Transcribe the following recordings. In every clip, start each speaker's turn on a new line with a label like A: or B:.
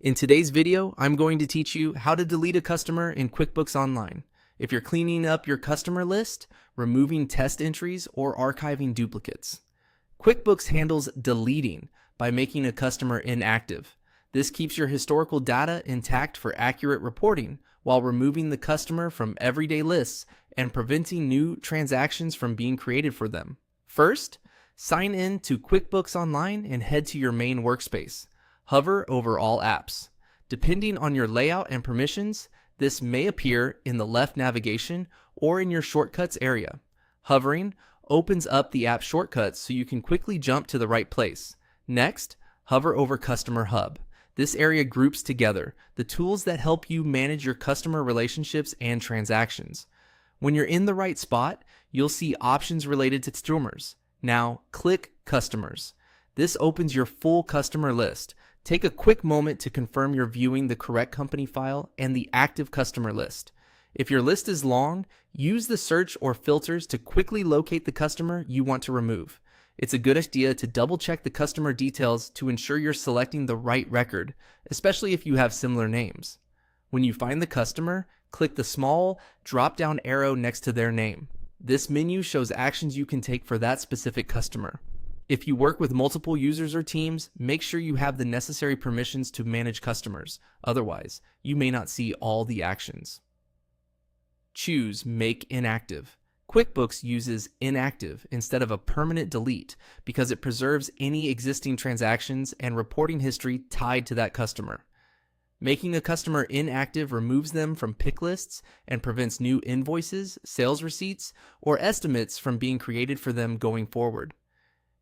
A: In today's video, I'm going to teach you how to delete a customer in QuickBooks Online. If you're cleaning up your customer list, removing test entries, or archiving duplicates. QuickBooks handles deleting by making a customer inactive. This keeps your historical data intact for accurate reporting while removing the customer from everyday lists and preventing new transactions from being created for them. First, sign in to QuickBooks Online and head to your main workspace. Hover over all apps. Depending on your layout and permissions, this may appear in the left navigation or in your shortcuts area. Hovering opens up the app shortcuts so you can quickly jump to the right place. Next, hover over Customer Hub. This area groups together the tools that help you manage your customer relationships and transactions. When you're in the right spot, you'll see options related to customers. Now, click Customers. This opens your full customer list. Take a quick moment to confirm you're viewing the correct company file and the active customer list. If your list is long, use the search or filters to quickly locate the customer you want to remove. It's a good idea to double check the customer details to ensure you're selecting the right record, especially if you have similar names. When you find the customer, click the small drop-down arrow next to their name. This menu shows actions you can take for that specific customer. If you work with multiple users or teams, make sure you have the necessary permissions to manage customers. Otherwise, you may not see all the actions. Choose Make Inactive. QuickBooks uses inactive instead of a permanent delete because it preserves any existing transactions and reporting history tied to that customer. Making a customer inactive removes them from pick lists and prevents new invoices, sales receipts, or estimates from being created for them going forward.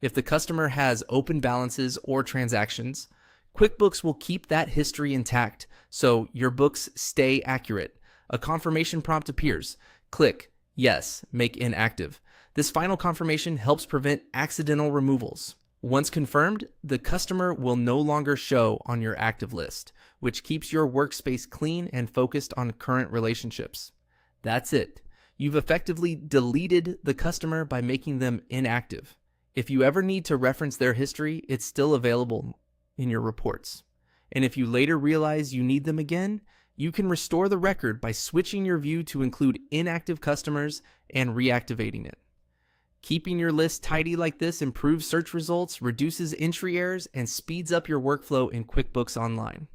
A: If the customer has open balances or transactions, QuickBooks will keep that history intact so your books stay accurate. A confirmation prompt appears. Click Yes, Make Inactive. This final confirmation helps prevent accidental removals. Once confirmed, the customer will no longer show on your active list, which keeps your workspace clean and focused on current relationships. That's it. You've effectively deleted the customer by making them inactive. If you ever need to reference their history, it's still available in your reports. And if you later realize you need them again, you can restore the record by switching your view to include inactive customers and reactivating it. Keeping your list tidy like this improves search results, reduces entry errors, and speeds up your workflow in QuickBooks Online.